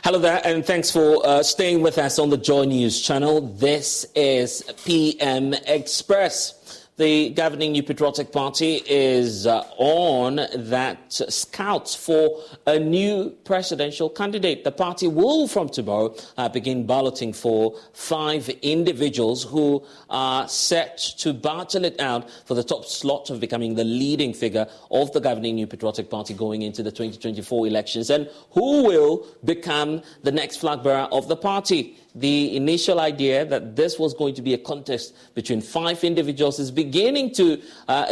Hello there, and thanks for staying with us on the Joy News channel. This is PM Express. The governing New Patriotic Party is on that scouts for a new presidential candidate. The party will, from tomorrow, begin balloting for 5 individuals who are set to battle it out for the top slot of becoming the leading figure of the governing New Patriotic Party going into the 2024 elections, and who will become the next flag bearer of the party. The initial idea that this was going to be a contest between 5 individuals is beginning to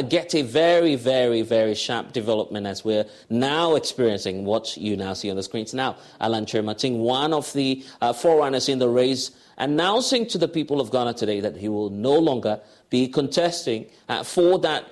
get a very, very, very sharp development as we're now experiencing what you now see on the screens now. Alan Chermating, one of the forerunners in the race, announcing to the people of Ghana today that he will no longer be contesting for that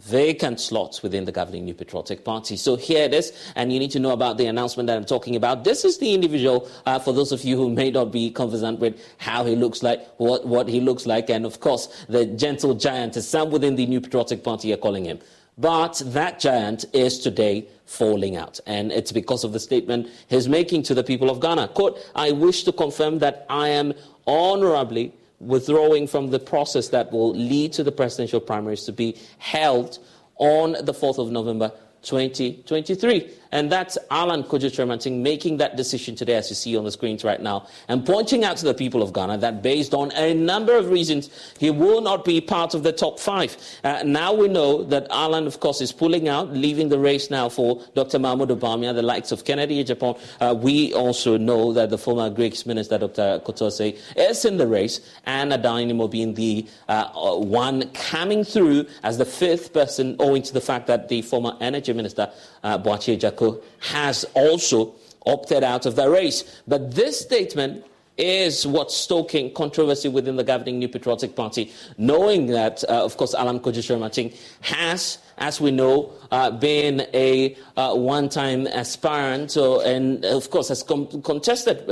vacant slots within the governing New Patriotic Party. So here it is, and you need to know about the announcement that I'm talking about. This is the individual, for those of you who may not be conversant with how he looks like, what he looks like, and of course, the gentle giant, as some within the New Patriotic Party are calling him. But that giant is today falling out, and it's because of the statement he's making to the people of Ghana. Quote, "I wish to confirm that I am honorably withdrawing from the process that will lead to the presidential primaries to be held on the 4th of November 2023. And that's Alan Chermating making that decision today, as you see on the screens right now, and pointing out to the people of Ghana that based on a number of reasons, he will not be part of the top 5. Now we know that Alan, of course, is pulling out, leaving the race now for Dr. Mahmoud Obamia, the likes of Kennedy Japan. We also know that the former Greek minister, Dr. Kotose, is in the race, and Adanimo being the one coming through as the 5th person, owing to the fact that the former energy minister, Boakye Jako, has also opted out of the race. But this statement is what's stoking controversy within the governing New Patriotic Party, knowing that, of course, Alan Chermating has, as we know, been a one-time aspirant, and of course has contested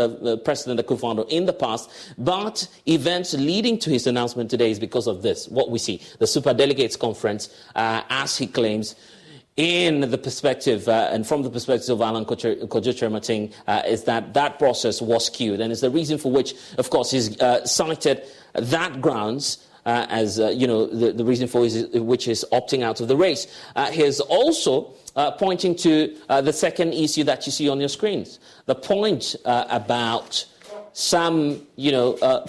President Akufo-Addo in the past, but events leading to his announcement today is because of this, what we see, the Superdelegates Conference, as he claims, in the perspective, and from the perspective of Alan Chermating, is that process was skewed, and it's the reason for which, of course, he's cited that grounds as the reason for which is opting out of the race. He's also pointing to the second issue that you see on your screens, the point about some,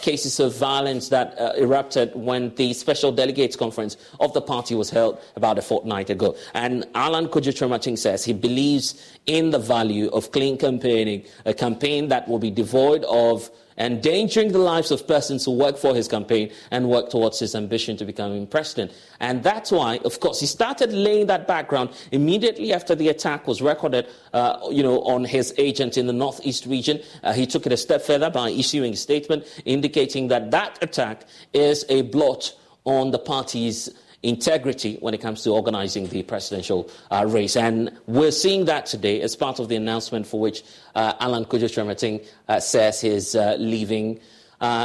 cases of violence that erupted when the Special Delegates Conference of the party was held about a fortnight ago. And Alan Chermating says he believes in the value of clean campaigning, a campaign that will be devoid of endangering the lives of persons who work for his campaign and work towards his ambition to becoming president. And that's why, of course, he started laying that background immediately after the attack was recorded, on his agent in the Northeast region. He took it a step further by issuing a statement indicating that attack is a blot on the party's integrity when it comes to organizing the presidential race. And we're seeing that today as part of the announcement for which Alan Chermating says he's leaving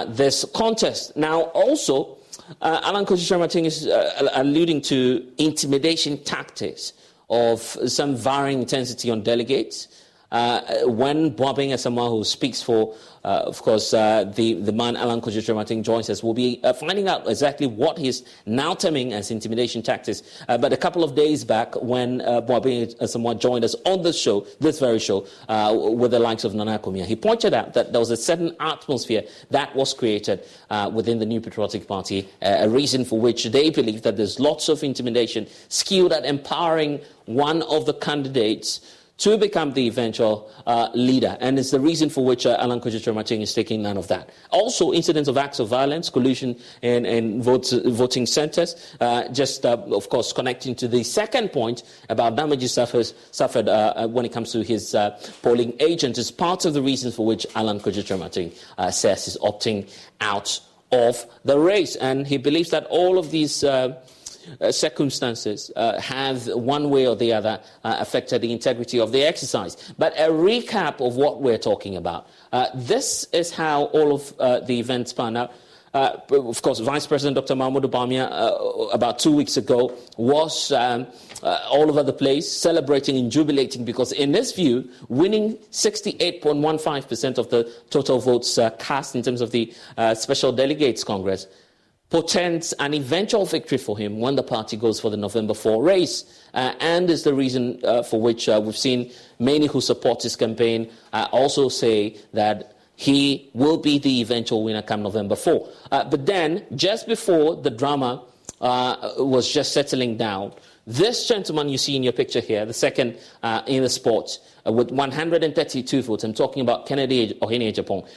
this contest. Now, also, Alan Chermating is alluding to intimidation tactics of some varying intensity on delegates. When Boabing Asamoah, who speaks for, of course, the man Alan Chermating joins us, will be finding out exactly what he's now terming as intimidation tactics. But a couple of days back, when Boabing Asamoah joined us on this very show, with the likes of Nana Akoumia, he pointed out that there was a certain atmosphere that was created within the New Patriotic Party, a reason for which they believe that there's lots of intimidation skewed at empowering one of the candidates to become the eventual leader. And it's the reason for which Alan Chermating is taking none of that. Also, incidents of acts of violence, collusion in voting centers, of course, connecting to the second point about damages suffered when it comes to his polling agent is part of the reasons for which Alan Chermating says he's opting out of the race. And he believes that all of these circumstances have one way or the other affected the integrity of the exercise. But a recap of what we're talking about. This is how all of the events pan out. of course, Vice President Dr. Mahmoud Bawumia about 2 weeks ago was all over the place, celebrating and jubilating because, in his view, winning 68.15% of the total votes cast in terms of the Special Delegates Congress portends an eventual victory for him when the party goes for the November 4 race, and is the reason for which we've seen many who support his campaign also say that he will be the eventual winner come November 4. But then, just before the drama was just settling down, this gentleman you see in your picture here, the second in the sport, with 132 votes, I'm talking about Kennedy Ejapong,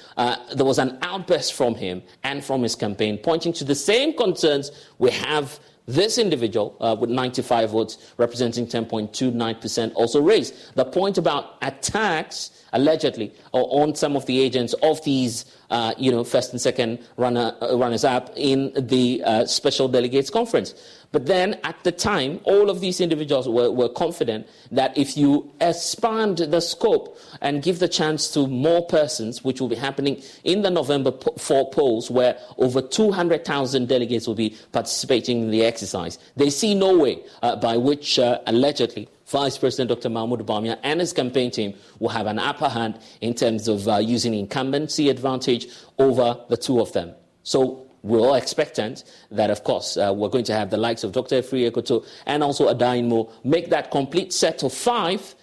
there was an outburst from him and from his campaign pointing to the same concerns we have this individual with 95 votes representing 10.29% also raised. The point about attacks, allegedly, on some of the agents of these, first and second runners-up in the Special Delegates Conference. But then, at the time, all of these individuals were confident that if you expand the scope and give the chance to more persons, which will be happening in the November 4 polls, where over 200,000 delegates will be participating in the exercise, they see no way by which, allegedly, Vice President Dr. Mahmoud Bawumia and his campaign team will have an upper hand in terms of using incumbency advantage over the two of them. So we're all expectant that, of course, we're going to have the likes of Dr. Efri Ekoto and also Adainmo make that complete set of 5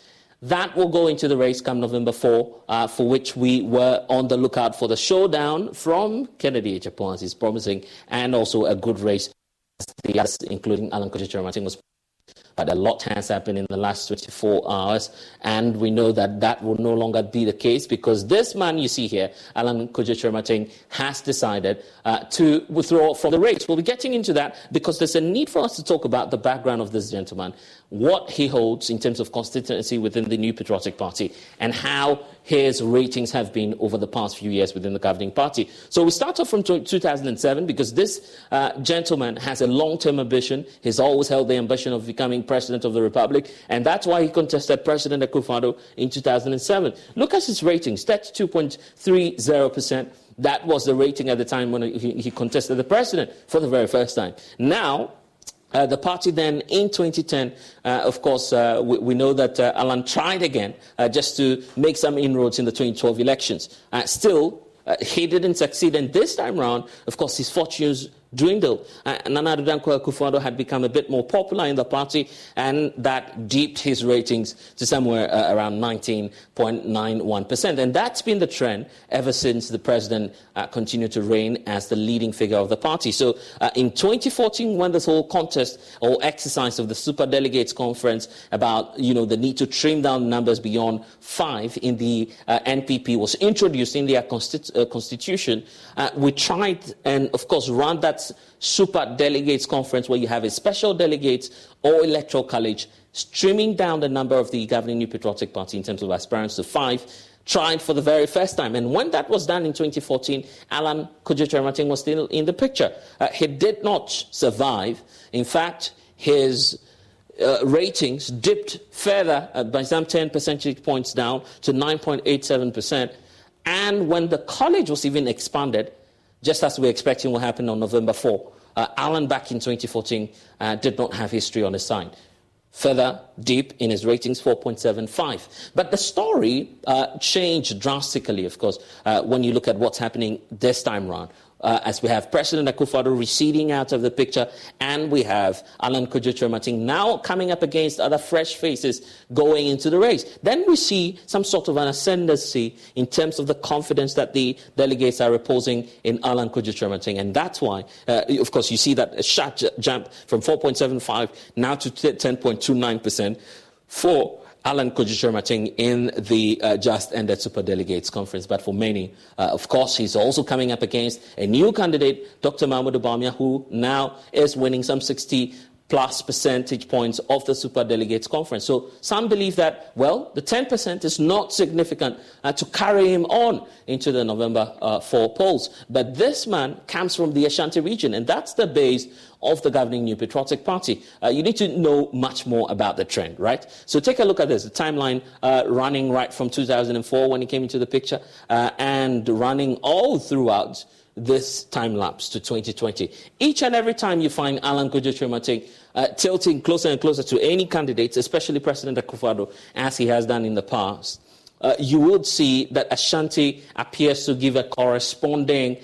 that will go into the race come November 4, for which we were on the lookout for the showdown from Kennedy Ejapong, as he's promising, and also a good race, including Alan Kojo was. But a lot has happened in the last 24 hours, and we know that that will no longer be the case because this man you see here, Alan Kojo, has decided to withdraw from the race. We'll be getting into that because there's a need for us to talk about the background of this gentleman, what he holds in terms of constituency within the New Patriotic Party, and how his ratings have been over the past few years within the governing party. So we start off from 2007 because this gentleman has a long-term ambition. He's always held the ambition of becoming President of the Republic, and that's why he contested President Akufo-Addo in 2007. Look at his ratings, 32.30%. That was the rating at the time when he contested the president for the very first time. Now, the party then in 2010, of course, we know that Alan tried again just to make some inroads in the 2012 elections. He didn't succeed, and this time round, of course, his fortunes dwindled. Nana Addo Dankwa Akufo-Addo had become a bit more popular in the party, and that dipped his ratings to somewhere around 19.91%. And that's been the trend ever since the president continued to reign as the leading figure of the party. So in 2014, when this whole contest or exercise of the Super Delegates Conference about the need to trim down numbers beyond 5 in the NPP was introduced in their constitution, we tried and, of course, run that Super Delegates Conference where you have a special delegates or electoral college trimming down the number of the governing New Patriotic Party in terms of aspirants to 5, tried for the very first time. And when that was done in 2014, Alan Kojo was still in the picture. He did not survive. In fact, his ratings dipped further by some 10 percentage points down to 9.87%. And when the college was even expanded, just as we're expecting will happen on November 4, Alan back in 2014 did not have history on his side. Further deep in his ratings, 4.75. But the story changed drastically, of course, when you look at what's happening this time round. As we have President Akufo-Addo receding out of the picture, and we have Alan Kojo now coming up against other fresh faces going into the race. Then we see some sort of an ascendancy in terms of the confidence that the delegates are reposing in Alan Kojo, and that's why, of course, you see that sharp jump from 4.75 now to 10.29% for Alan Kojo in the just ended Super Delegates Conference. But for many, of course, he's also coming up against a new candidate, Dr. Mahmoud Bawumia, who now is winning some 60+ percentage points of the Super Delegates Conference. So some believe that, well, the 10% is not significant to carry him on into the November 4 polls. But this man comes from the Ashanti region, and that's the base of the governing New Patriotic Party. You need to know much more about the trend, right? So take a look at this, the timeline running right from 2004 when he came into the picture and running all throughout this time lapse to 2020. Each and every time you find Alan Kojo-Tremating tilting closer and closer to any candidates, especially President Akufo-Addo, as he has done in the past, you would see that Ashanti appears to give a corresponding,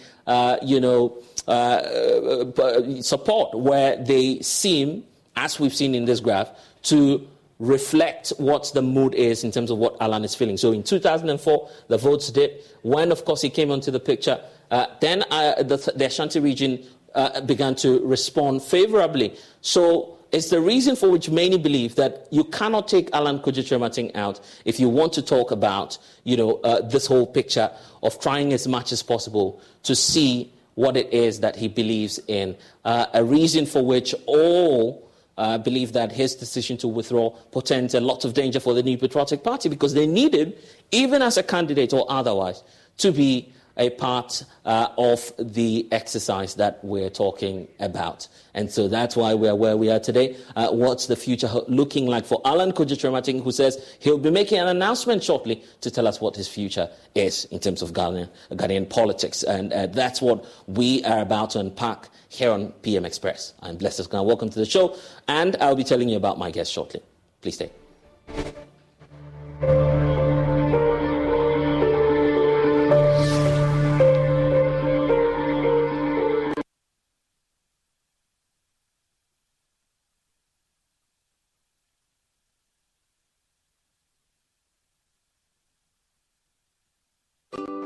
support, where they seem, as we've seen in this graph, to reflect what the mood is in terms of what Alan is feeling. So in 2004, the votes did. When, of course, he came onto the picture, then the Ashanti region began to respond favorably. So it's the reason for which many believe that you cannot take Alan Kojo-Tremating out if you want to talk about, this whole picture of trying as much as possible to see what it is that he believes in. A reason for which all believe that his decision to withdraw portends a lot of danger for the New Patriotic Party, because they need him, even as a candidate or otherwise, to be a part of the exercise that we're talking about. And so that's why we're where we are today. What's the future looking like for Alan Kojo-Tremating, who says he'll be making an announcement shortly to tell us what his future is in terms of Ghanaian politics. And that's what we are about to unpack here on PM Express. I'm Blessed Ghana. Welcome to the show, and I'll be telling you about my guest shortly. Please stay.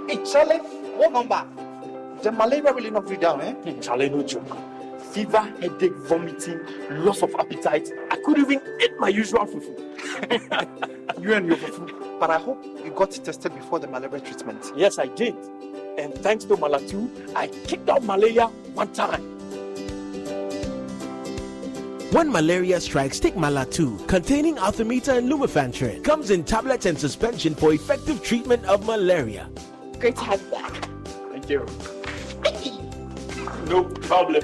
Hey, Charlie, what number? The malaria really knocked you down, eh? Charlie, no joke. Fever, headache, vomiting, loss of appetite. I couldn't even eat my usual fufu. You and your fufu. But I hope you got tested before the malaria treatment. Yes, I did. And thanks to Malatu, I kicked out malaria one time. When malaria strikes, take Malatu, containing artemether and lumefantrine. Comes in tablets and suspension for effective treatment of malaria. Great to have you back. Thank you. No problem.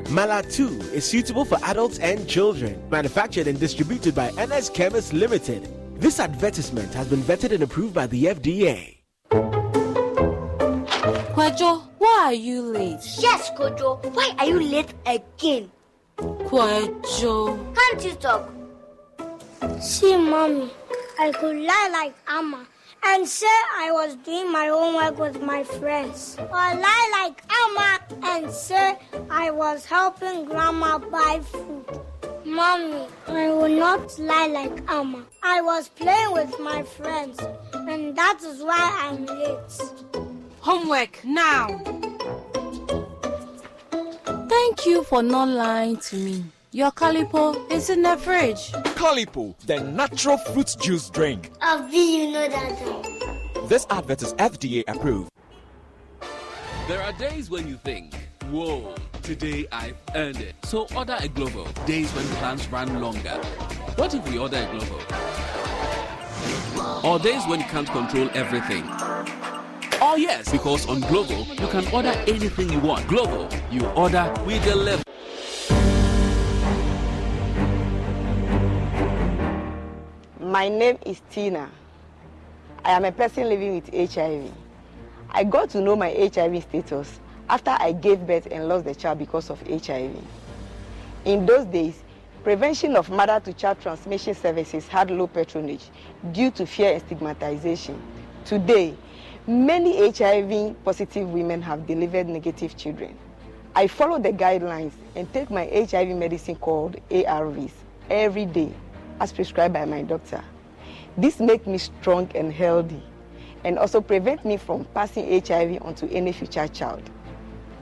Malatu is suitable for adults and children. Manufactured and distributed by NS Chemist Limited. This advertisement has been vetted and approved by the FDA. Kwajo, why are you late? Yes, Kojo. Why are you late again? Kwajo. Can't you talk? See, Mommy, I could lie like Amma and say I was doing my homework with my friends. Or lie like Amma and say I was helping Grandma buy food. Mommy, I will not lie like Amma. I was playing with my friends, and that is why I'm late. Homework now. Thank you for not lying to me. Your Calipo is in the fridge. Calipo, the natural fruit juice drink. Avi, you know that. This advert is FDA approved. There are days when you think, whoa, today I've earned it. So order a Glovo. Days when plans run longer. What if we order a Glovo? Or days when you can't control everything. Oh yes, because on Glovo, you can order anything you want. Glovo, you order, we deliver. My name is Tina. I am a person living with HIV. I got to know my HIV status after I gave birth and lost the child because of HIV. In those days, prevention of mother-to-child transmission services had low patronage due to fear and stigmatization. Today, many HIV-positive women have delivered negative children. I follow the guidelines and take my HIV medicine called ARVs every day, as prescribed by my doctor. This makes me strong and healthy, and also prevent me from passing HIV onto any future child.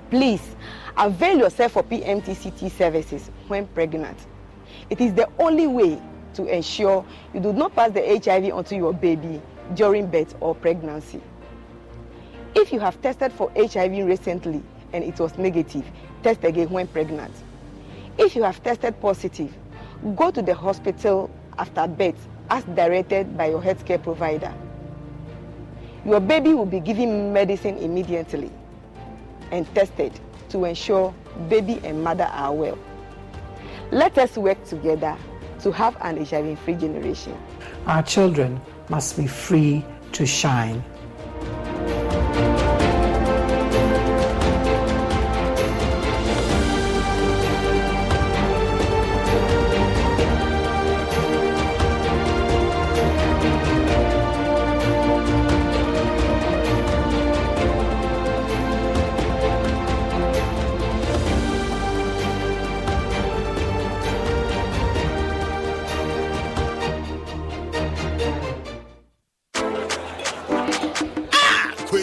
Please, avail yourself of PMTCT services when pregnant. It is the only way to ensure you do not pass the HIV onto your baby during birth or pregnancy. If you have tested for HIV recently and it was negative, test again when pregnant. If you have tested positive, go to the hospital after birth as directed by your healthcare provider. Your baby will be given medicine immediately and tested to ensure baby and mother are well. Let us work together to have an HIV-free generation. Our children must be free to shine.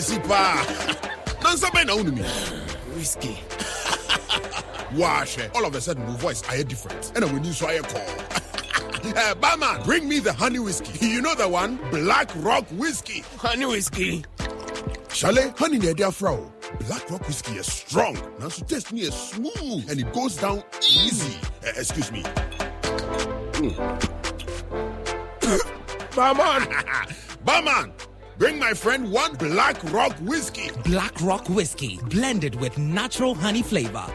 Kesi pa. Nansabe na unumi. Whiskey. Wash. All of a sudden, my voice I hear different. And when you saw a call. Barman, bring me the honey whiskey. You know the one? Black Rock Whiskey. Honey whiskey. Chalet, honey near their fro. Black Rock Whiskey is strong. Now so taste me is smooth and it goes down easy. Excuse me. Barman. Barman, bring my friend one Black Rock Whiskey. Black Rock Whiskey, blended with natural honey flavor.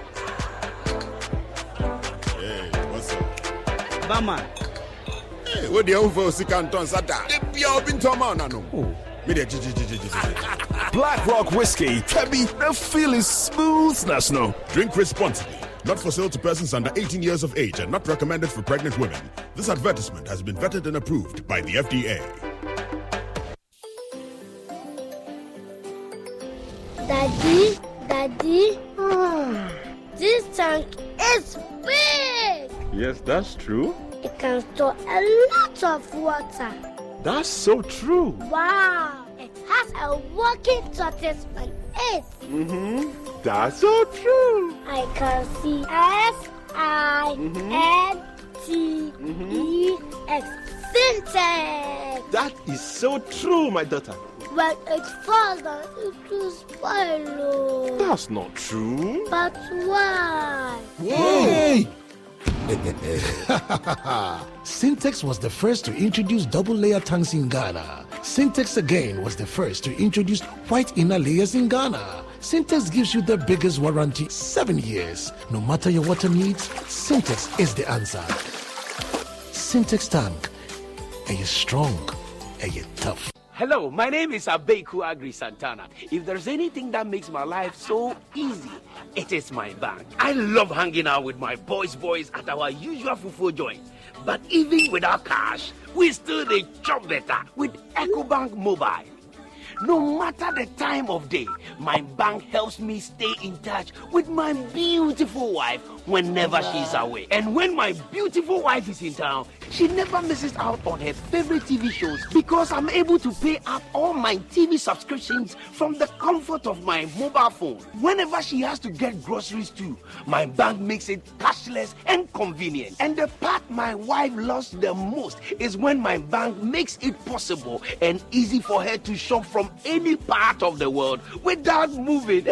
Hey, what's up? Barman. Hey, what the hell for Sikanton Sata? The Pia Bintoman, no. Black Rock Whiskey, Kebby, the feel is smooth, no. Drink responsibly. Not for sale to persons under 18 years of age and not recommended for pregnant women. This advertisement has been vetted and approved by the FDA. Daddy, this tank is big. Yes, that's true. It can store a lot of water. That's so true. Wow, it has a working tortoise on it. That's so true. I can see S-I-N-T-E-X. Syntax. That is so true, my daughter. When it falls down, it will spoil. That's not true. But why? Hey! Syntex was the first to introduce double-layer tanks in Ghana. Syntex again was the first to introduce white inner layers in Ghana. Syntex gives you the biggest warranty, 7 years. No matter your water needs, Syntex is the answer. Syntex tank. Are you strong? Are you tough? Hello, my name is Abeku Agri Santana. If there's anything that makes my life so easy, it is my bank. I love hanging out with my boys at our usual fufu joint. But even without cash, we still dey chop better with EcoBank Mobile. No matter the time of day, my bank helps me stay in touch with my beautiful wife whenever she's away. And when my beautiful wife is in town, she never misses out on her favorite TV shows because I'm able to pay up all my TV subscriptions from the comfort of my mobile phone. Whenever she has to get groceries too, my bank makes it cashless and convenient. And the part my wife loves the most is when my bank makes it possible and easy for her to shop from any part of the world without moving.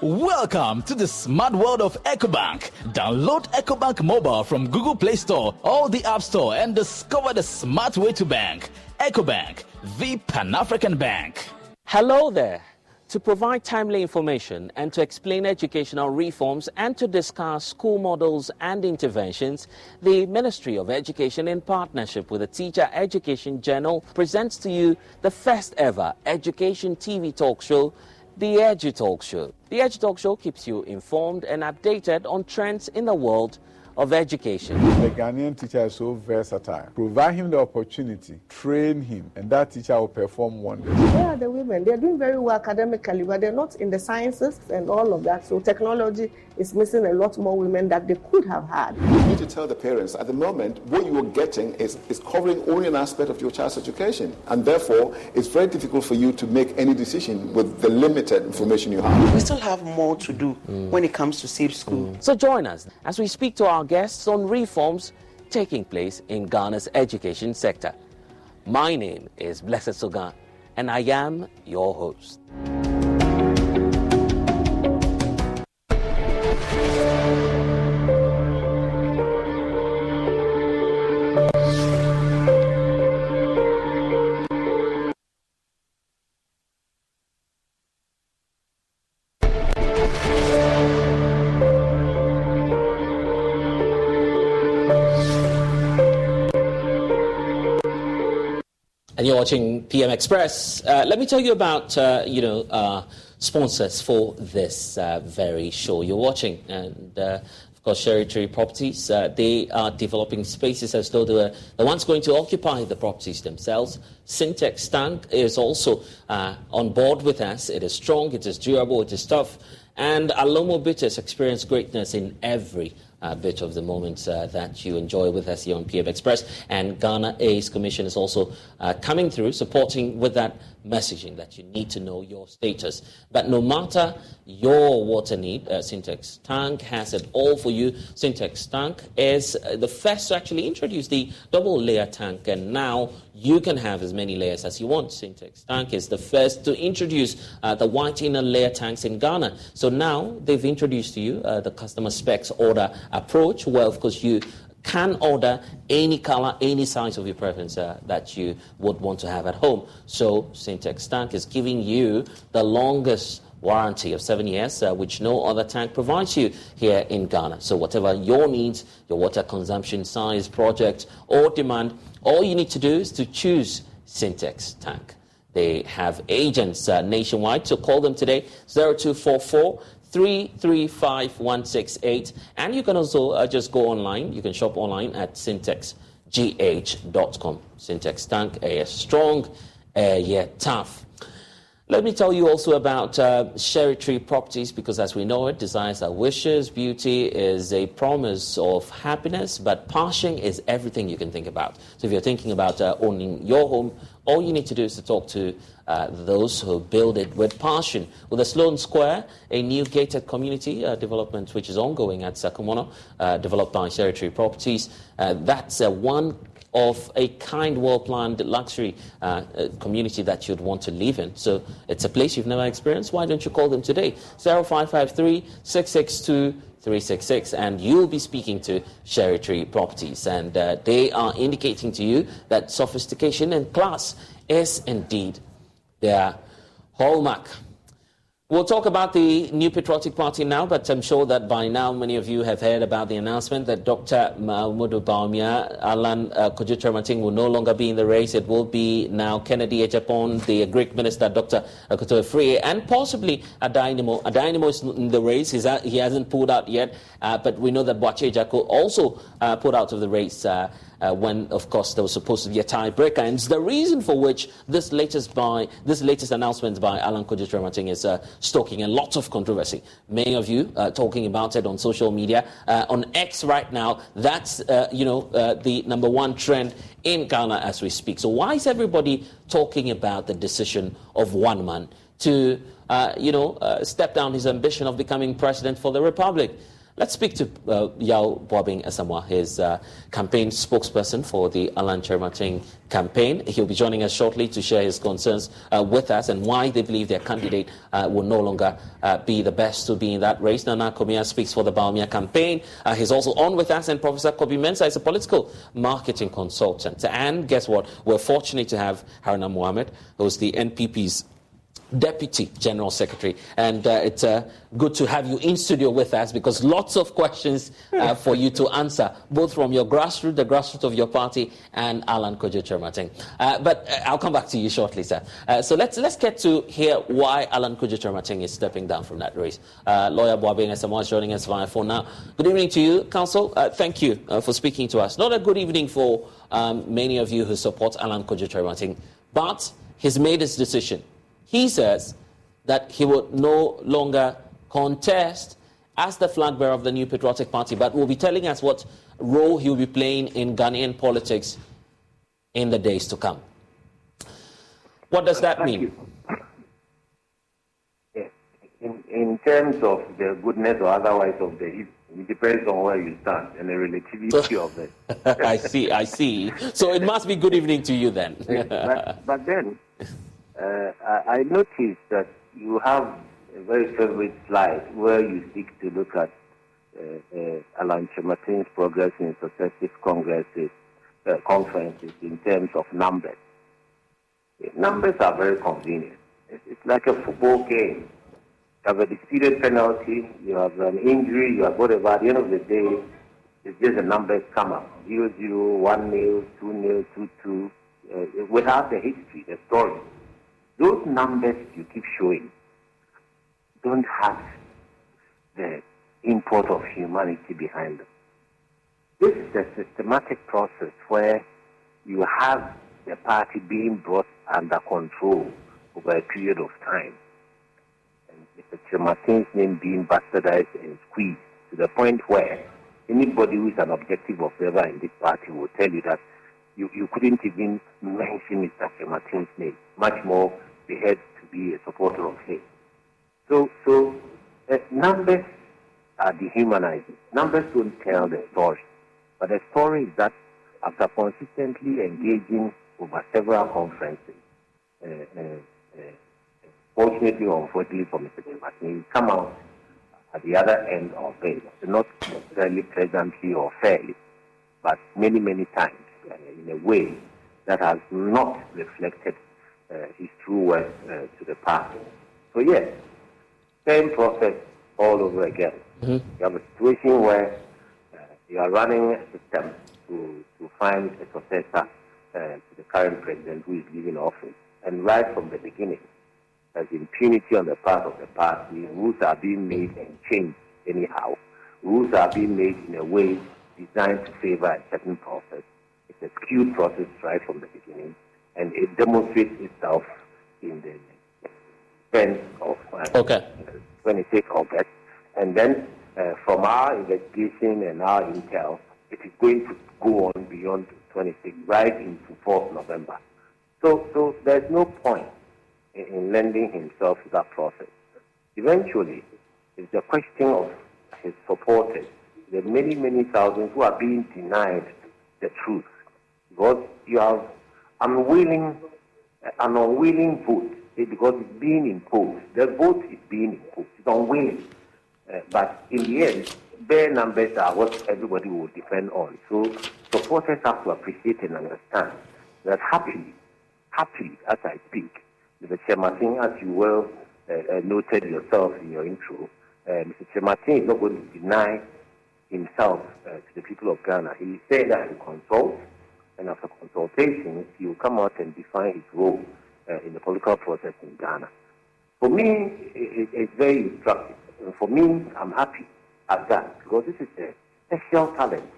Welcome to the smart world of EcoBank. Download EcoBank Mobile from Google Play Store or the App Store and discover the smart way to bank. EcoBank, the Pan-African Bank. Hello there. To provide timely information and to explain educational reforms and to discuss school models and interventions, the Ministry of Education, in partnership with the Teacher Education Journal, presents to you the first ever education TV talk show, The Edu Talk Show. The Edu Talk Show keeps you informed and updated on trends in the world of education. The Ghanaian teacher is so versatile. Provide him the opportunity, train him, and that teacher will perform wonders. Where are the women? They're doing very well academically, but they're not in the sciences and all of that. So technology is missing a lot more women that they could have had. You need to tell the parents, at the moment, what you are getting is covering only an aspect of your child's education. And therefore, it's very difficult for you to make any decision with the limited information you have. We still have more to do when it comes to safe school. So join us as we speak to our guests on reforms taking place in Ghana's education sector. My name is Blessed Sogan, and I am your host. And you're watching PM Express. Let me tell you about, sponsors for this very show you're watching. And, of course, Sherry Tree Properties, they are developing spaces as though they were the ones going to occupy the properties themselves. Syntex Tank is also on board with us. It is strong, it is durable, it is tough. And Alomo Bitters experience greatness in every bit of the moments that you enjoy with us here on PM Express. And Ghana AIDS Commission is also coming through, supporting with that messaging that you need to know your status. But no matter your water need, Syntex Tank has it all for you. Syntex Tank is the first to actually introduce the double layer tank, and now you can have as many layers as you want. Syntex Tank is the first to introduce the white inner layer tanks in Ghana. So now they've introduced to you the customer specs order approach, where of course you can order any color, any size of your preference that you would want to have at home. So Syntex Tank is giving you the longest warranty of 7 years, which no other tank provides you here in Ghana. So whatever your needs, your water consumption, size, project, or demand, all you need to do is to choose Syntex Tank. They have agents nationwide, so call them today, 0244 335 168, and you can also just go online. You can shop online at syntexgh.com. Syntex Tank, strong, yet tough. Let me tell you also about Cherry Tree Properties, because as we know it, desires are wishes, beauty is a promise of happiness, but passion is everything you can think about. So if you're thinking about owning your home, all you need to do is to talk to those who build it with passion. With the Sloan Square, a new gated community development which is ongoing at Sakumono, developed by Cherry Tree Properties. That's one of a kind, well-planned luxury community that you'd want to live in. So it's a place you've never experienced. Why don't you call them today? 0553-662-366, and you'll be speaking to Cherry Tree Properties. And they are indicating to you that sophistication and class is indeed their hallmark. We'll talk about the New Patriotic Party now, but I'm sure that by now many of you have heard about the announcement that Dr. Mahmoud Bawumia, Alan Kojo Chermating will no longer be in the race. It will be now Kennedy Ejapon, the Greek minister, Dr. Akoto Efrie, and possibly Adainimo. Adainimo is in the race. He hasn't pulled out yet, but we know that Boakye Ejako also pulled out of the race when, of course, there was supposed to be a tiebreaker. And it's the reason for which this latest announcement by Alan Kojo Chermating is stoking a lot of controversy. Many of you talking about it on social media. On X right now, that's, the number one trend in Ghana as we speak. So why is everybody talking about the decision of one man to, step down his ambition of becoming president for the Republic? Let's speak to Yao Boabing Asamoah, his campaign spokesperson for the Alan Chermating campaign. He'll be joining us shortly to share his concerns with us and why they believe their candidate will no longer be the best to be in that race. Nana Komia speaks for the Bawumia campaign. He's also on with us, and Professor Kobi Mensah is a political marketing consultant. And guess what? We're fortunate to have Haruna Mohammed, who's the NPP's Deputy General Secretary, and it's good to have you in studio with us, because lots of questions for you to answer, both from your the grassroots of your party, and Alan Kojo Chermating. But I'll come back to you shortly, sir. So let's get to hear why Alan Kojo Chermating is stepping down from that race. Lawyer Boabing Asamoah is joining us via phone now. Good evening to you, Counsel. Thank you for speaking to us. Not a good evening for many of you who support Alan Kojo Chermating, but he's made his decision. He says that he will no longer contest as the flag bearer of the New Patriotic Party, but will be telling us what role he will be playing in Ghanaian politics in the days to come. What does that mean? Yes. In terms of the goodness or otherwise of the evil, it depends on where you stand and the relativity of it. I see. So it must be good evening to you then. but then, I noticed that you have a very favorite slide where you seek to look at Alan Chermating's progress in successive conferences in terms of numbers. Numbers are very convenient. It's like a football game. You have a disputed penalty, you have an injury, you have whatever. At the end of the day, it's just the numbers come up. 0-0, 1-0, 2-0, 2-2, without the history, the story. Those numbers you keep showing don't have the import of humanity behind them. This is a systematic process where you have the party being brought under control over a period of time. And Mr. Chermating's name being bastardized and squeezed to the point where Anybody who is an objective observer in this party will tell you that you couldn't even mention Mr. Martin's name, much more be heard to be a supporter of him. So numbers are dehumanizing. Numbers don't tell the story. But the story is that after consistently engaging over several conferences, fortunately or unfortunately for Mr. Martin, he come out at the other end of it, not necessarily pleasantly or fairly, but many, many times in a way that has not reflected his true worth to the party. So yes, same process all over again. You have a situation where you are running a system to find a successor to the current president who is leaving office. And right from the beginning, there's impunity on the part of the party. Rules are being made and changed anyhow. Rules are being made in a way designed to favor a certain process. It's a skewed process right from the beginning, and it demonstrates itself in the events of 26 August. And then from our investigation and our intel, it is going to go on beyond 26, right into 4th November. So there's no point in lending himself to that process. Eventually, it's a question of his supporters, the many, many thousands who are being denied the truth. Because you have an unwilling vote, because it's being imposed. The vote is being imposed. It's unwilling. But in the end, bare numbers are what everybody will depend on. So supporters have to appreciate and understand that happily, as I speak, Mr. Chematin, as you well noted yourself in your intro, Mr. Chematin is not going to deny himself to the people of Ghana. He said that he will consult, and after consultation, he will come out and define his role in the political process in Ghana. For me, it's very instructive. And for me, I'm happy at that, because this is a special talent.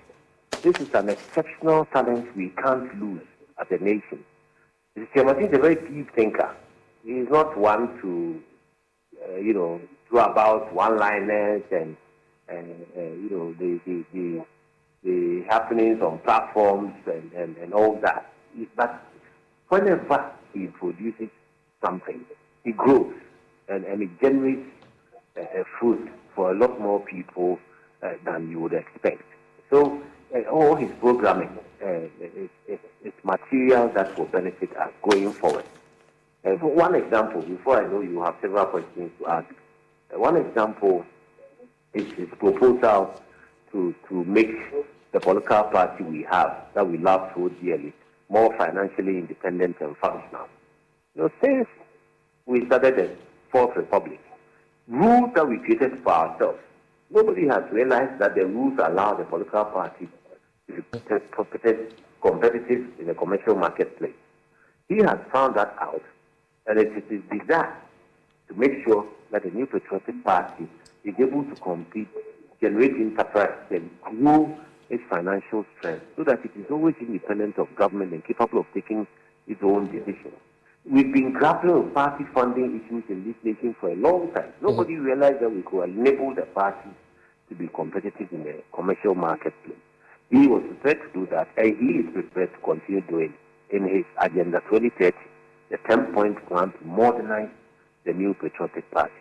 This is an exceptional talent we can't lose as a nation. Mr. Chematin is a very deep thinker. He is not one to, do about one-liners and the happenings on platforms and all that. But whenever he produces something, he grows and it generates fruit for a lot more people than you would expect. So all his programming is material that will benefit us going forward. For one example, before I know you have several questions to ask, one example is his proposal to make the political party we have, that we love so dearly, more financially independent and functional. Since we started the Fourth Republic, rules that we created for ourselves, nobody has realized that the rules allow the political party to be competitive in the commercial marketplace. He has found that out, and it is designed to make sure that the new patriotic party is able to compete, generate enterprise, and grow its financial strength so that it is always independent of government and capable of taking its own decisions. We've been grappling with party funding issues in this nation for a long time. Nobody realized that we could enable the party to be competitive in the commercial marketplace. He was prepared to do that, and he is prepared to continue doing it in his Agenda 2030, the 10-point plan to modernize the new patriotic party,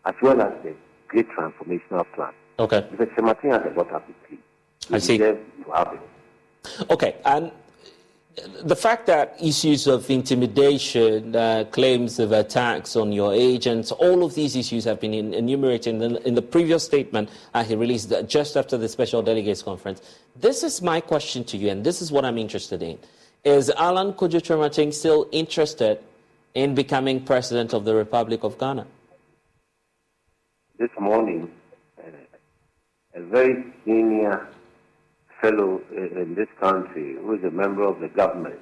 as well as the great transformational plan. Okay. Mr. Chematin has a lot up his sleeve. I see. To have it. Okay, and the fact that issues of intimidation, claims of attacks on your agents, all of these issues have been enumerated in the previous statement he released just after the Special Delegates Conference. This is my question to you, and this is what I'm interested in. Is Alan Kojo Chematin still interested in becoming President of the Republic of Ghana? This morning, a very senior fellow in this country who is a member of the government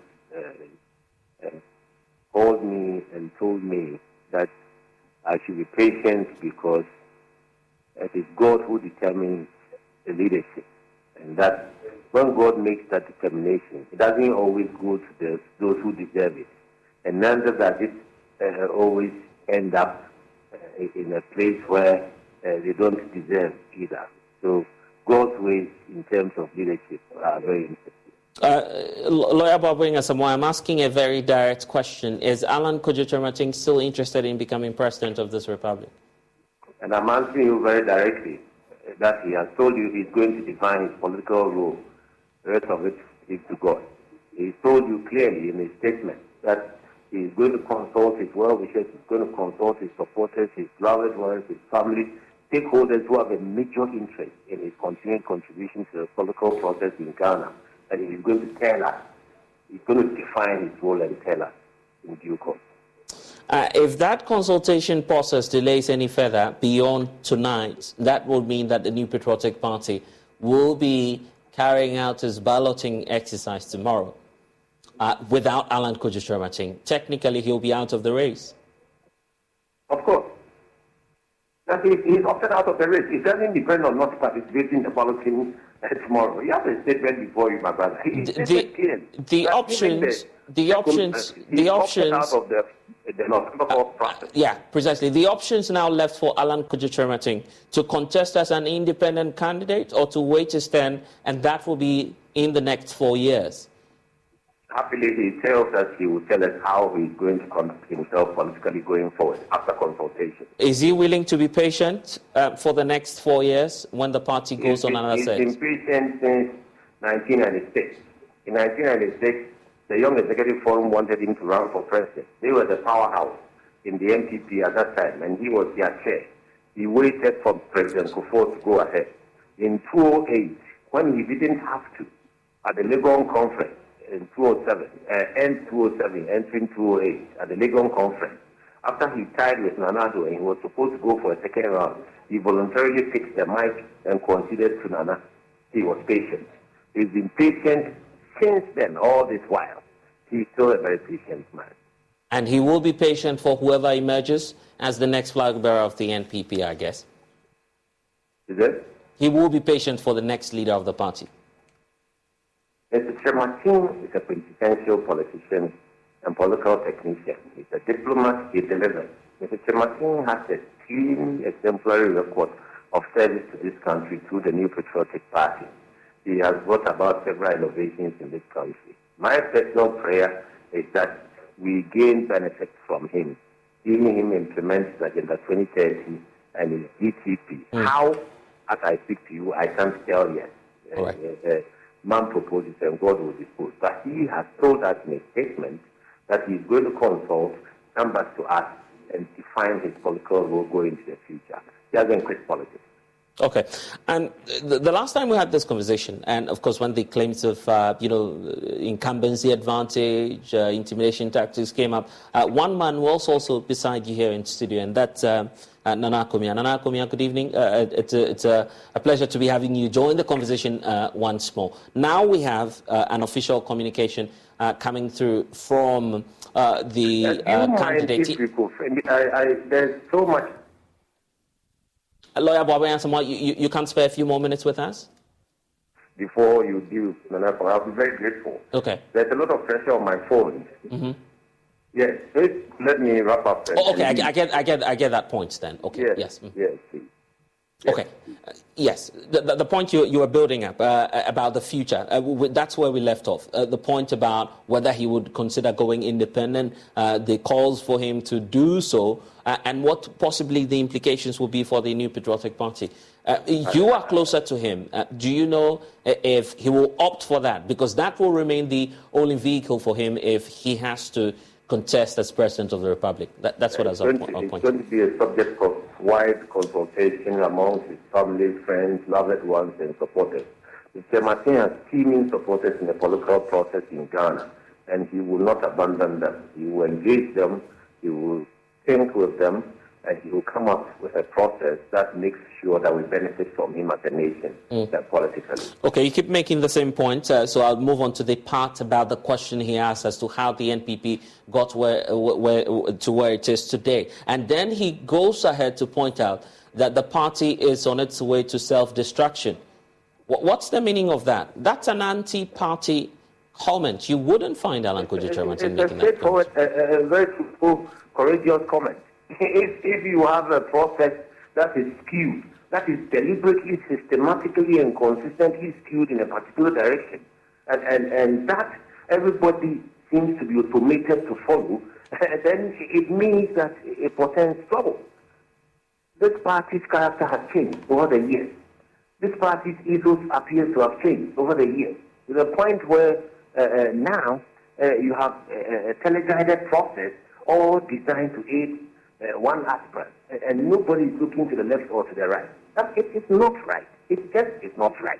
called me and told me that I should be patient because it is God who determines the leadership, and that when God makes that determination, it doesn't always go to those who deserve it, and neither does it always end up in a place where they don't deserve either. So God's ways in terms of leadership are very interesting. Lawyer Bob Wingerson, I'm asking a very direct question. Is Alan Kojo-Chirmating still interested in becoming president of this republic? And I'm answering you very directly that he has told you he's going to define his political role. The rest of it is to God. He told you clearly in his statement that he's going to consult his well-wishers, he's going to consult his supporters, his loved ones, his family, stakeholders who have a major interest in his continuing contribution to the political process in Ghana. And he's going to tell us, he's going to define his role and tell us in due course. If that consultation process delays any further beyond tonight, that would mean that the New Patriotic Party will be carrying out its balloting exercise tomorrow without Alan Kojo-Chirmating. Technically, he'll be out of the race. Of course. That he's opted out of the race. It doesn't depend on not participating in the balloting tomorrow. You have a statement before you, my brother. The options. Out of the November 4th process. Yeah, precisely. The options now left for Alan Kojo-Chirmating to contest as an independent candidate or to wait his turn, and that will be in the next 4 years. Happily, he tells us he will tell us how he's going to conduct himself politically going forward after consultation. Is he willing to be patient for the next 4 years when the party goes on another set? He's been patient since 1996. In 1996, the Young Executive Forum wanted him to run for president. They were the powerhouse in the MPP at that time, and he was their chair. He waited for President Kufuor to go ahead. In 2008, when he didn't have to, at the Legon Conference in 2007, end 2007, entering 2008, at the Legon Conference, after he tied with Nana Addo and he was supposed to go for a second round, he voluntarily picked the mic and conceded to Nana. He was patient. He's been patient since then, all this while. He's still a very patient man. And he will be patient for whoever emerges as the next flag bearer of the NPP, I guess. Is it? He will be patient for the next leader of the party. Mr. Chirmating is a quintessential politician and political technician. He's a diplomat, he delivers. Mr. Chirmating has a clean, exemplary record of service to this country through the New Patriotic Party. He has brought about several innovations in this country. My personal prayer is that we gain benefits from him, seeing him implement the Agenda 2030 and his DTP. How, as I speak to you, I can't tell yet. Man proposes and God will dispose. But he has told us in a statement that he's going to consult, come back to us, and define his political role going into the future. He hasn't quit politics. Okay. And the last time we had this conversation, and of course when the claims of, incumbency advantage, intimidation tactics came up, one man was also beside you here in studio, and that's Nana Akomia. Nana Akomia, good evening. It's a pleasure to be having you join the conversation once more. Now we have an official communication coming through from the candidate. There's so much. Lawyer Bob Wingerson, you can spare a few more minutes with us? Before you do, I'll be very grateful. Okay. There's a lot of pressure on my phone. Mm-hmm. Yes, let me wrap up. Okay, I get that point then. Okay, yes. Yes, please. Okay, yes. The point you were building up about the future, that's where we left off. The point about whether he would consider going independent, the calls for him to do so, and what possibly the implications will be for the New Patriotic Party. You are closer to him. Do you know if he will opt for that? Because that will remain the only vehicle for him if he has to contest as President of the Republic. That's what I was pointing. It's going to be a subject of wide consultation amongst his family, friends, loved ones, and supporters. Mr. Martin has teeming supporters in the political process in Ghana, and he will not abandon them. He will engage them, he will think with them, and he will come up with a process that makes sure that we benefit from him as a nation, politically. Okay, you keep making the same point, so I'll move on to the part about the question he asked as to how the NPP got where it is today. And then he goes ahead to point out that the party is on its way to self-destruction. What's the meaning of that? That's an anti-party comment. You wouldn't find Alan Kojo-Chirmating making that comment. A very truthful, courageous comment. If you have a process that is skewed that is deliberately, systematically, and consistently skewed in a particular direction, and that everybody seems to be automated to follow, then it means that it portends trouble. This party's character has changed over the years. This party's ethos appears to have changed over the years, to the point where now you have a teleguided process all designed to aid one aspirant, and nobody is looking to the left or to the right. It's not right. It just is not right.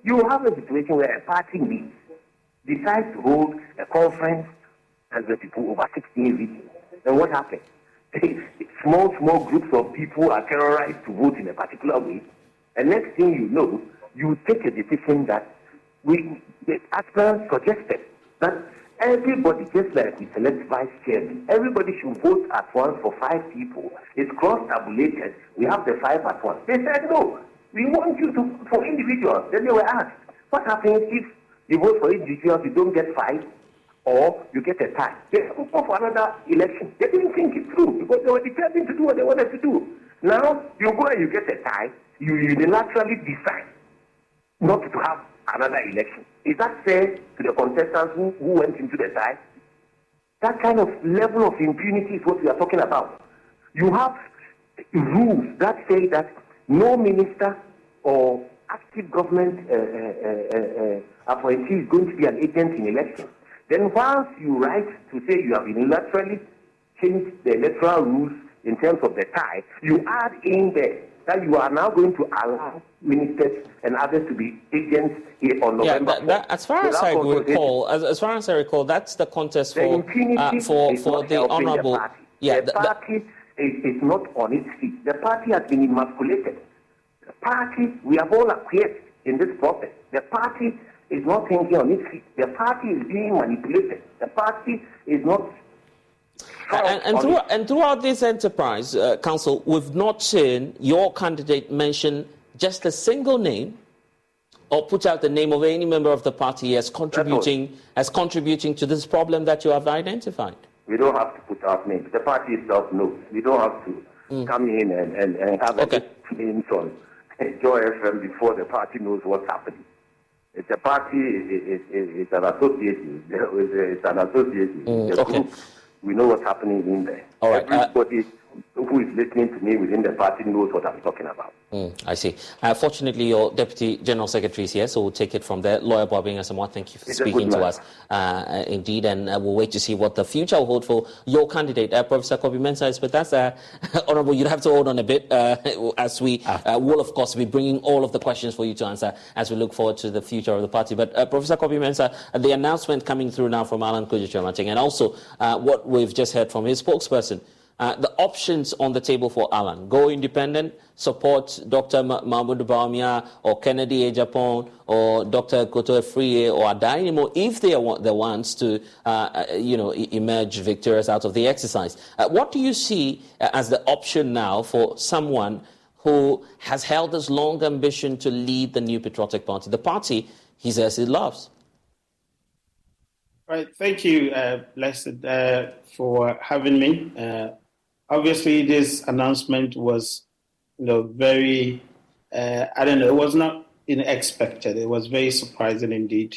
You have a situation where a party meets, decides to hold a conference, and the people over 16 regions. Then what happens? Small groups of people are terrorized to vote in a particular way, and next thing you know, you take a decision that the aspirant suggested that everybody, just like we select vice chairman, everybody should vote at once for 5 people. It's cross-tabulated. We have the 5 at once. They said, no, we want you to for individuals. Then they were asked, what happens if you vote for individuals, you don't get 5, or you get a tie? They go for another election. They didn't think it through because they were determined to do what they wanted to do. Now, you go and you get a tie, you unilaterally decide not to have another election. Is that fair to the contestants who went into the tie? That kind of level of impunity is what we are talking about. You have rules that say that no minister or active government appointee is going to be an agent in elections. Then once you write to say you have unilaterally changed the electoral rules in terms of the tie, you add in there that you are now going to allow ministers and others to be agents on November 4th. As far as I recall, that's the contest for the honourable. The party is not on its feet. The party has been emasculated. The party, we have all acquiesced in this process. The party is not thinking on its feet. The party is being manipulated. The party is not. And throughout this enterprise, Council, we've not seen your candidate mention just a single name or put out the name of any member of the party as contributing to this problem that you have identified. We don't have to put out names. The party itself knows. We don't have to come in and have names on Joy FM before the party knows what's happening. It's a party, it's an association. It's an association. It's a group. We know what's happening in there. All right. Everybody who is listening to me within the party knows what I'm talking about. I see. Fortunately, your Deputy General Secretary is here, so we'll take it from there. Lawyer Bobby Asamoah, thank you for speaking to us. Indeed, and we'll wait to see what the future will hold for your candidate. Professor Kobi Mensah is with us. Honourable, you'd have to hold on a bit as we will, of course, be bringing all of the questions for you to answer as we look forward to the future of the party. But Professor Kobi Mensah, the announcement coming through now from Alan Kojo-Kyerematen, and also what we've just heard from his spokesperson, the options on the table for Alan: go independent, support Dr. Mahmoud Bawumia or Kennedy Ejapon or Dr. Koto Efriye or Adainimo if they are the ones to emerge victorious out of the exercise. What do you see as the option now for someone who has held this long ambition to lead the New Patriotic Party, the party he says he loves? Right. Thank you, Blessed, for having me. Obviously, this announcement was, very, it was not unexpected. It was very surprising indeed.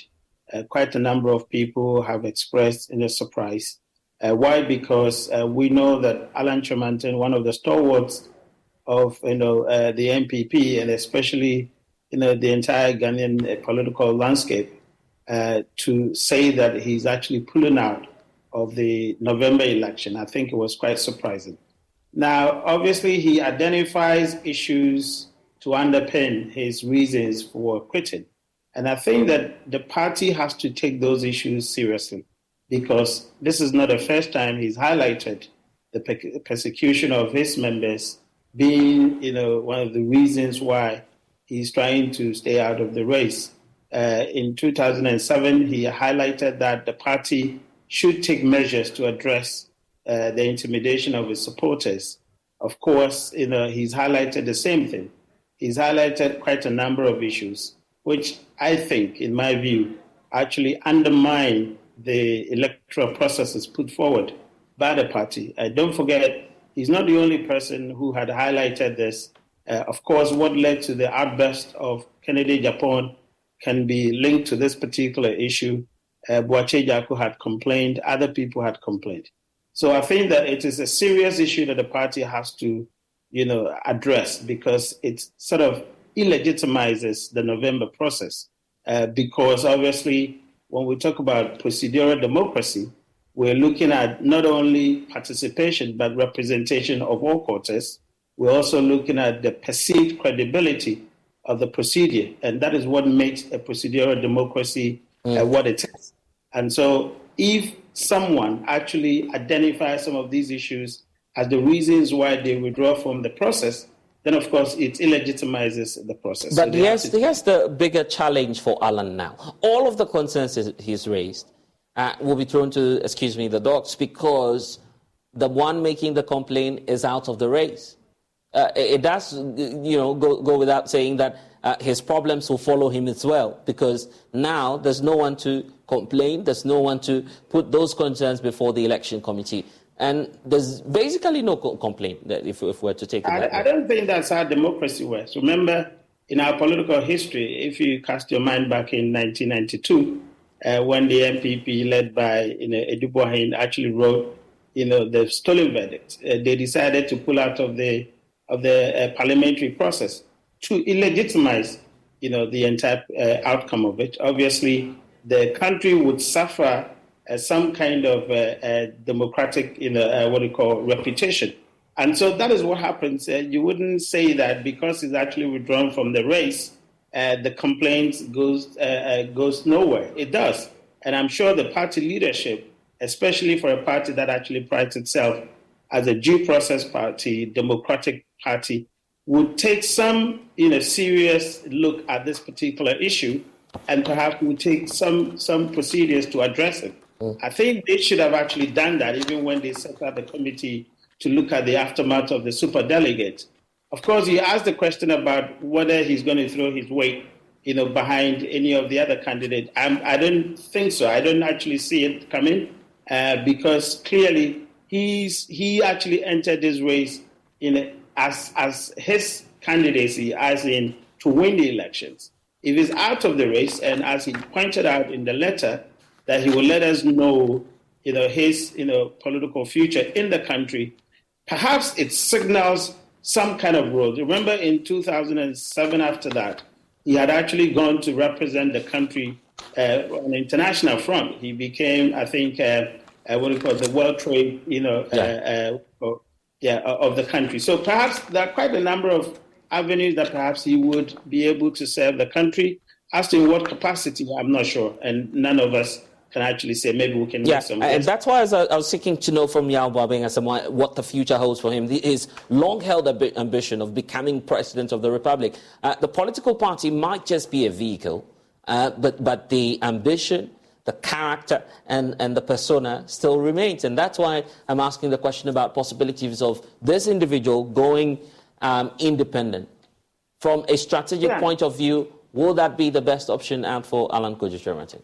Quite a number of people have expressed surprise. Why? Because we know that Alan Kyerematen, one of the stalwarts of, the NPP and especially, the entire Ghanaian political landscape, to say that he's actually pulling out of the November election, I think it was quite surprising. Now, obviously, he identifies issues to underpin his reasons for quitting. And I think that the party has to take those issues seriously, because this is not the first time he's highlighted the persecution of his members being, one of the reasons why he's trying to stay out of the race. In 2007, he highlighted that the party should take measures to address the intimidation of his supporters. Of course, he's highlighted the same thing. He's highlighted quite a number of issues, which I think, in my view, actually undermine the electoral processes put forward by the party. Don't forget, he's not the only person who had highlighted this Of course, what led to the outburst of Kennedy Japan can be linked to this particular issue. Boache Jaku had complained, other people had complained. So I think that it is a serious issue that the party has to, address, because it sort of illegitimizes the November process. Because obviously, when we talk about procedural democracy, we're looking at not only participation, but representation of all quarters. We're also looking at the perceived credibility of the procedure. And that is what makes a procedural democracy what it is. And so if someone actually identifies some of these issues as the reasons why they withdraw from the process, then of course it illegitimizes the process. But here's the bigger challenge for Alan now. All of the concerns he's raised will be thrown to, the dogs, because the one making the complaint is out of the race. It does, go without saying that his problems will follow him as well, because now there's no one to complain, there's no one to put those concerns before the election committee. And there's basically no complaint if we're to take it that way. I don't think that's how democracy works. Remember, in our political history, if you cast your mind back in 1992, when the MPP led by Eduboahin actually wrote, the stolen verdict, they decided to pull out of the parliamentary process to illegitimize, the entire outcome of it. Obviously, the country would suffer some kind of democratic, reputation. And so that is what happens. You wouldn't say that because he's actually withdrawn from the race, the complaint goes nowhere. It does. And I'm sure the party leadership, especially for a party that actually prides itself as a due process party, democratic party, would take some serious look at this particular issue, and perhaps would take some procedures to address it. I think they should have actually done that even when they set up the committee to look at the aftermath of the superdelegate. Of course, you asked the question about whether he's going to throw his weight, behind any of the other candidates. I don't think so. I don't actually see it coming because clearly he actually entered this race as his candidacy, as in to win the elections. If he's out of the race, and as he pointed out in the letter, that he will let us know, his, political future in the country, perhaps it signals some kind of growth. Remember in 2007, after that, he had actually gone to represent the country on the international front. He became, I think, the World Trade, of the country. So perhaps there are quite a number of avenues that perhaps he would be able to serve the country. As to in what capacity, I'm not sure. And none of us can actually say. Maybe we can make some. And that's why I was seeking to know from Yao Babing as what the future holds for him. His long-held ambition of becoming president of the republic. The political party might just be a vehicle, but the ambition, the character, and the persona still remains. And that's why I'm asking the question about possibilities of this individual going independent. From a strategic point of view, will that be the best option out for Alan Kojo-Shermatin?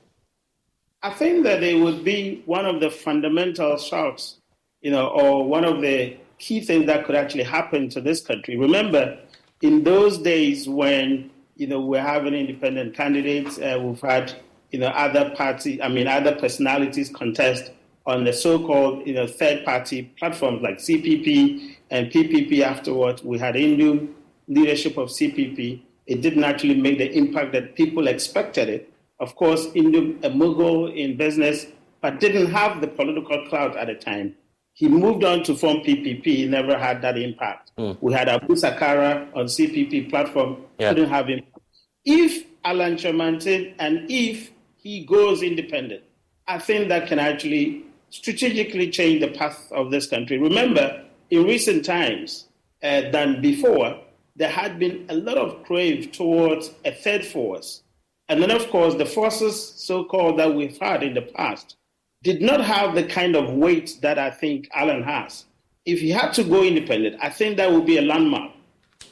I think that it would be one of the fundamental shocks, or one of the key things that could actually happen to this country. Remember, in those days when, we're having independent candidates, we've had, other personalities contest on the so-called, third-party platforms like CPP and PPP afterwards. We had Hindu leadership of CPP. It didn't actually make the impact that people expected it. Of course, a mogul in business, but didn't have the political clout at the time. He moved on to form PPP. He never had that impact. We had Abu Sakara on CPP platform. Couldn't have impact. If Alan Shermatin, and if he goes independent, I think that can actually strategically change the path of this country. Remember, in recent times than before, there had been a lot of crave towards a third force. And then, of course, the forces, so-called, that we've had in the past did not have the kind of weight that I think Alan has. If he had to go independent, I think that would be a landmark.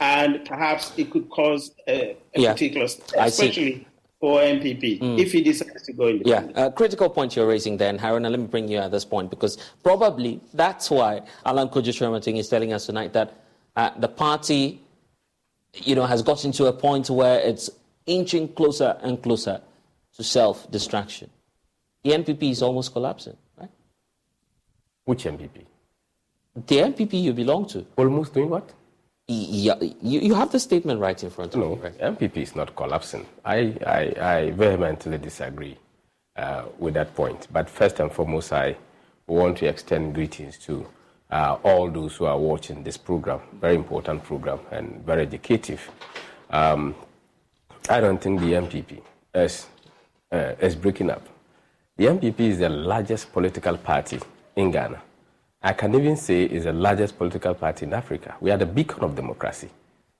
And perhaps it could cause a particular, especially for MPP, if he decides to go independent. Critical point you're raising then, Haruna. Let me bring you at this point, because probably that's why Alan Kojo-Shermatin is telling us tonight that the party has gotten to a point where it's inching closer and closer to self-destruction. The NPP is almost collapsing, right? Which NPP? The NPP you belong to. Almost doing what? Yeah, you have the statement right in front of you. Right? NPP is not collapsing. I vehemently disagree with that point. But first and foremost, I want to extend greetings to all those who are watching this program. Very important program and very educative. I don't think the NPP is breaking up. The NPP is the largest political party in Ghana. I can even say it's the largest political party in Africa. We are the beacon of democracy.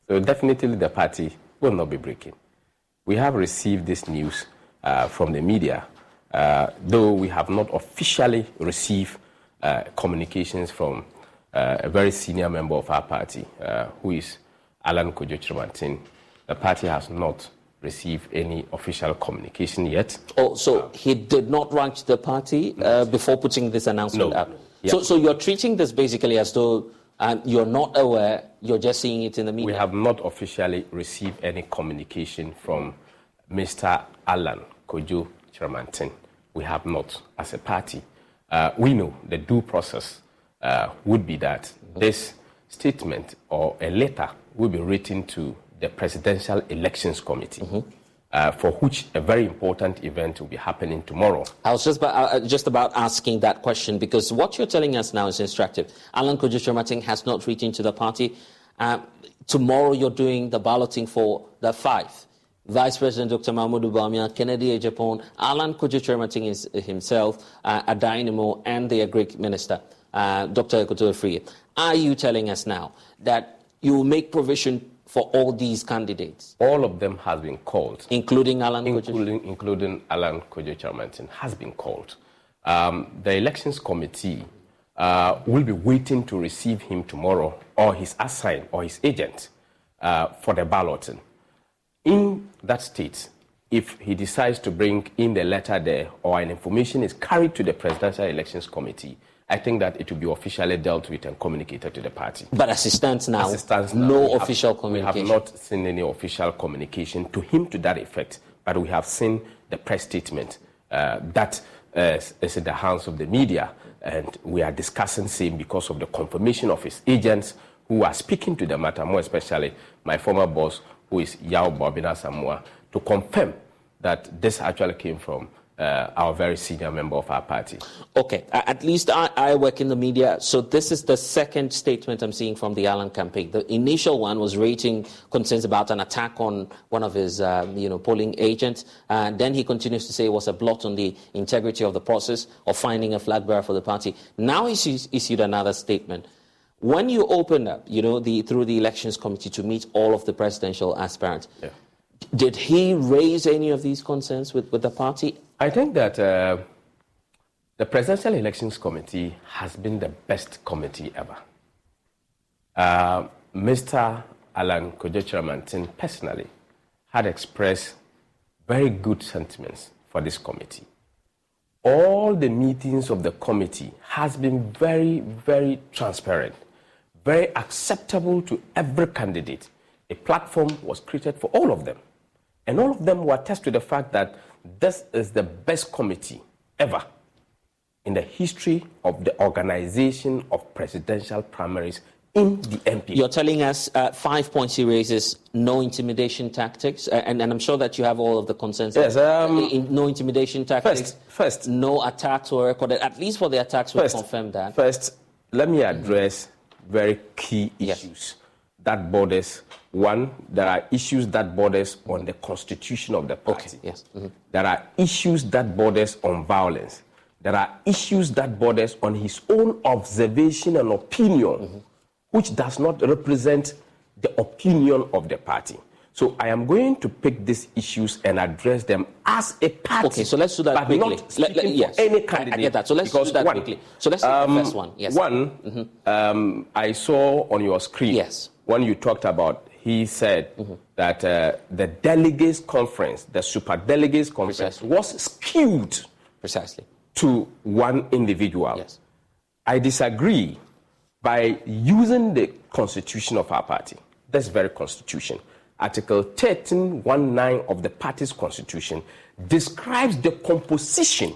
So definitely the party will not be breaking. We have received this news from the media, though we have not officially received communications from a very senior member of our party, who is Alan Kojo-Kyerematen. The party has not received any official communication yet. Oh, so he did not write to the party before putting this announcement out? Yeah. So you're treating this basically as though you're not aware, you're just seeing it in the media? We have not officially received any communication from Mr. Alan Kojo-Kyerematen. We have not as a party. We know the due process would be that this statement or a letter will be written to the Presidential Elections Committee, for which a very important event will be happening tomorrow. I was just about asking that question, because what you're telling us now is instructive. Alan Kojo-Kyerematen has not written to the party. Tomorrow you're doing the balloting for the 5. Vice President Dr. Mahmoud Bawumia, Kennedy Ejapon, Alan Kojo-Kyerematen is himself, Adainimo, and the Agric Minister, Dr. Ekoto Afriyie. Are you telling us now that you will make provision for all these candidates? All of them has been called. Including Alan Including Alan Kojo-Kyerematen has been called. The Elections Committee will be waiting to receive him tomorrow, or his assigned or his agent, for the balloting. In that state, if he decides to bring in the letter there or an information is carried to the Presidential Elections Committee, I think that it will be officially dealt with and communicated to the party. But as it stands now, no official communication? We have not seen any official communication to him to that effect, but we have seen the press statement that is in the hands of the media, and we are discussing same because of the confirmation of his agents who are speaking to the matter, more especially my former boss, who is Yao Bobina Samoa, to confirm that this actually came from our very senior member of our party. Okay, at least I work in the media, so this is the second statement I'm seeing from the Allen campaign. The initial one was raising concerns about an attack on one of his polling agents, and then he continues to say it was a blot on the integrity of the process of finding a flag bearer for the party. Now he's issued another statement. When you opened up, through the Elections Committee to meet all of the presidential aspirants, did he raise any of these concerns with the party? I think that the Presidential Elections Committee has been the best committee ever. Mr. Alan Kojo-Kyerematen personally had expressed very good sentiments for this committee. All the meetings of the committee has been very, very transparent, very acceptable to every candidate. A platform was created for all of them. And all of them were attest to the fact that this is the best committee ever in the history of the organization of presidential primaries in the MP. You're telling us 5 points he raises, no intimidation tactics, and I'm sure that you have all of the consensus. Yes. No intimidation tactics. First. No attacks were recorded. At least for the attacks, we confirmed that. First, let me address very key issues that borders. One, there are issues that borders on the constitution of the party. Okay. Yes. There are issues that borders on violence. There are issues that borders on his own observation and opinion, which does not represent the opinion of the party. So I am going to pick these issues and address them as a party. Okay, so let's do that quickly. Not speaking for any candidate. I get that. So let's do that quickly. So let's take the first one. Yes. One, I saw on your screen when you talked about, he said that the delegates conference, the super delegates conference, was skewed to one individual. Yes. I disagree. By using the constitution of our party, this very constitution. Article 1319 of the party's constitution describes the composition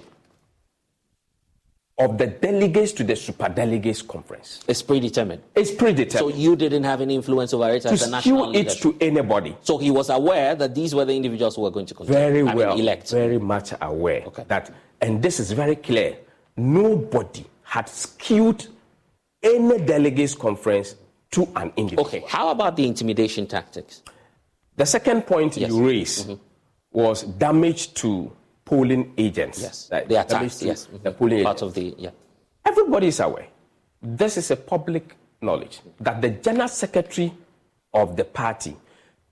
of the delegates to the superdelegates conference. It's predetermined. It's predetermined. So you didn't have any influence over it as a national leader? To skew it to anybody. So he was aware that these were the individuals who were going to contest. Elect. Very much aware that, and this is very clear, nobody had skewed any delegates conference to an individual. Okay, how about the intimidation tactics? The second point you raised was damage to polling agents. Yes, the attacks, the polling part agents. Everybody is aware. This is a public knowledge that the general secretary of the party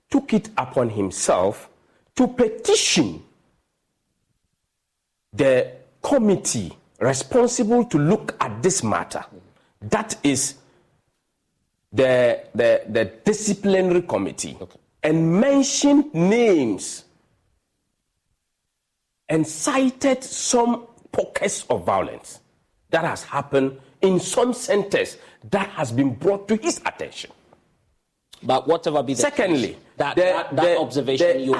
took it upon himself to petition the committee responsible to look at this matter. That is the disciplinary committee, and mentioned names and cited some pockets of violence that has happened in some centers that has been brought to his attention. But whatever be the secondly, that observation, the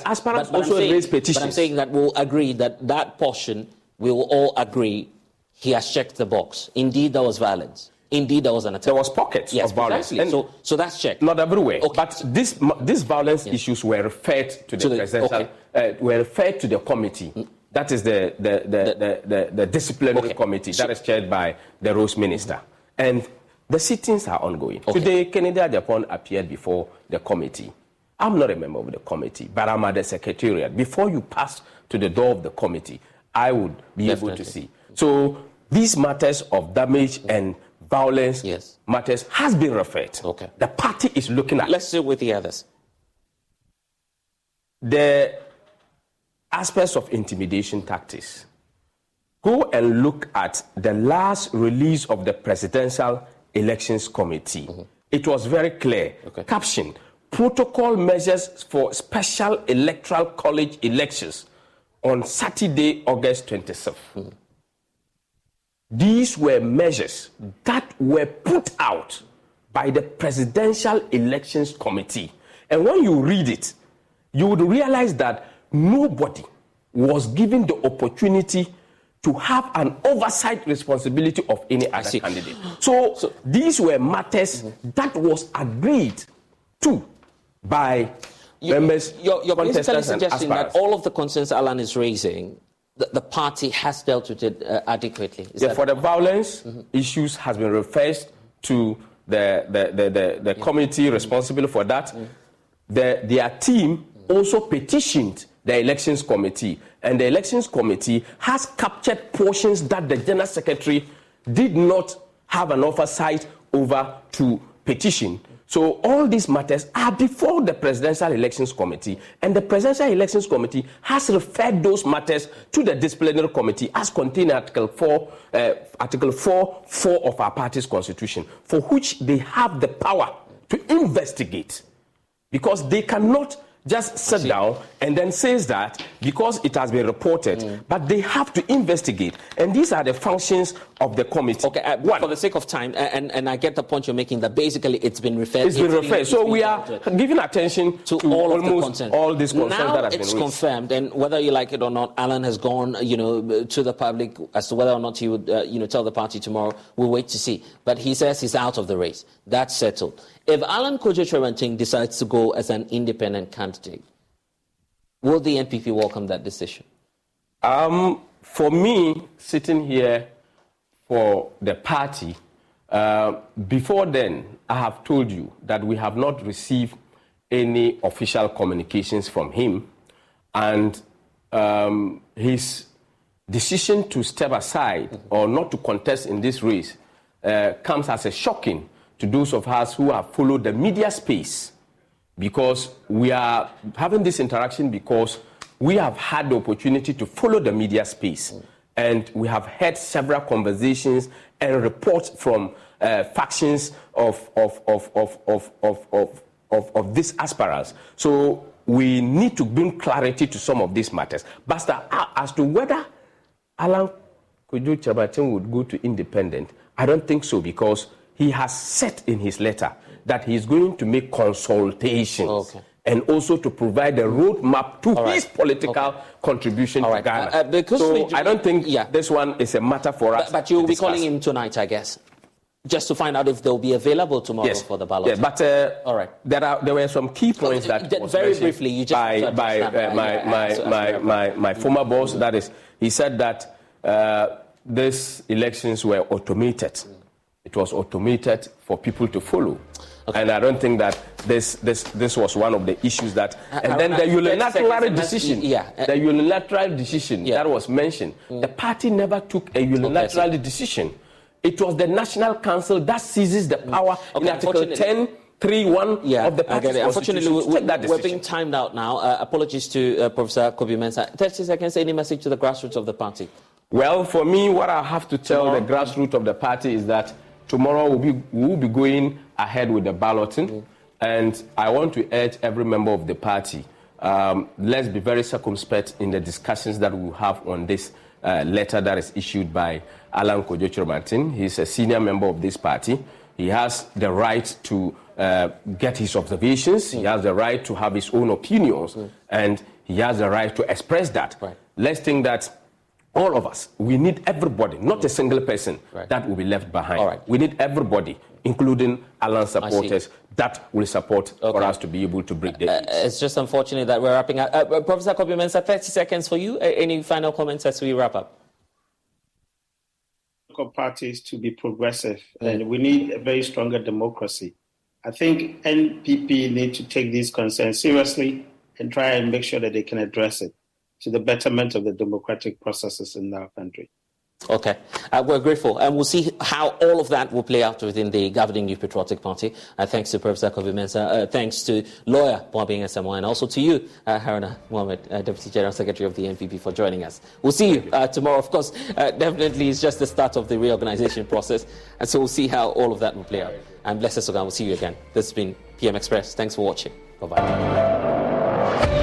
aspirants also raised petitions. But I'm saying that we'll agree that portion, we will all agree he has checked the box. Indeed, there was violence. Indeed, there was an attack. There was pockets of violence. Exactly. So that's checked. Not everywhere. Okay. But these violence issues were referred to the presidential, were referred to the committee. That is the disciplinary committee that is chaired by the Rose Minister. And the sittings are ongoing. Today, Kennedy Japan appeared before the committee. I'm not a member of the committee, but I'm at the secretariat. Before you pass to the door of the committee, I would be able to see. So these matters of damage and violence matters has been referred. The party is looking at. Let's see with the others. The aspects of intimidation tactics. Go and look at the last release of the Presidential Elections Committee. It was very clear. Caption: protocol measures for special electoral college elections on Saturday, August 27th. These were measures that were put out by the Presidential Elections Committee. And when you read it, you would realize that nobody was given the opportunity to have an oversight responsibility of any other candidate. So these were matters that was agreed to by members. You're basically suggesting that all of the concerns Alan is raising, the party has dealt with it adequately. For the violence issues has been referred to the committee responsible for that. Their team also petitioned the elections committee, and the elections committee has captured portions that the general secretary did not have an oversight over to petition. So all these matters are before the Presidential Elections Committee, and the Presidential Elections Committee has referred those matters to the Disciplinary Committee as contained in Article 4 of our party's constitution, for which they have the power to investigate, because they cannot just sit down and then says that because it has been reported, but they have to investigate. And these are the functions of the committee. Okay, for the sake of time, and I get the point you're making, that basically it's been referred. It's been referred. So we are giving attention to all almost of the concerns. All these concerns now that have been it's raised. Confirmed, and whether you like it or not, Alan has gone, to the public as to whether or not he would, tell the party tomorrow. We'll wait to see. But he says he's out of the race. That's settled. If Alan Kojo-Cherenting decides to go as an independent candidate, will the NPP welcome that decision? For me, sitting here for the party, before then, I have told you that we have not received any official communications from him, and his decision to step aside or not to contest in this race comes as a shocking to those of us who have followed the media space, because we are having this interaction because we have had the opportunity to follow the media space, and we have had several conversations and reports from factions of these aspirants. So we need to bring clarity to some of these matters. But as to whether Alan Kojo-Cherenting would go to independent, I don't think so, because he has said in his letter that he's going to make consultations and also to provide a roadmap to his political contribution to Ghana. So I don't think this one is a matter for us. But you'll be calling him tonight, I guess, just to find out if they'll be available tomorrow for the ballot. Yeah, but all right. There were some key points that was very briefly. You just by my former boss. That is, he said that these elections were automated. It was automated for people to follow. And I don't think that this was one of the issues that. And then the unilateral decision, the unilateral decision that was mentioned, the party never took a unilateral decision. It was the National Council that seizes the power in Article 10.3.1 of the party. Unfortunately, we're being timed out now. Apologies to Professor Kobe Mensah. 30 seconds, any message to the grassroots of the party? Well, for me, what I have to tell the grassroots of the party is that tomorrow we'll be going ahead with the balloting, and I want to urge every member of the party, let's be very circumspect in the discussions that we'll have on this letter that is issued by Alan Kojo-Chiroma-Tin. He's a senior member of this party. He has the right to get his observations. He has the right to have his own opinions, and he has the right to express that. Let's think that all of us, we need everybody, not a single person that will be left behind. We need everybody, including Alan's supporters, that will support for us to be able to break the It's just unfortunate that we're wrapping up. Professor Kobe Mensah, 30 seconds for you. Any final comments as we wrap up? Parties to be progressive, and we need a very stronger democracy. I think NPP need to take these concerns seriously and try and make sure that they can address it to the betterment of the democratic processes in our country. Okay, we're grateful, and we'll see how all of that will play out within the governing New Patriotic Party. Thanks to Professor Kobe Mensah, thanks to lawyer Boabing Asamoah, and also to you, Haruna Mohammed, Deputy General Secretary of the NPP, for joining us. We'll see you tomorrow. Of course, definitely it's just the start of the reorganization process, and so we'll see how all of that will play out. I'm Blessed Sogan. We'll see you again. This has been PM Express. Thanks for watching. Bye-bye.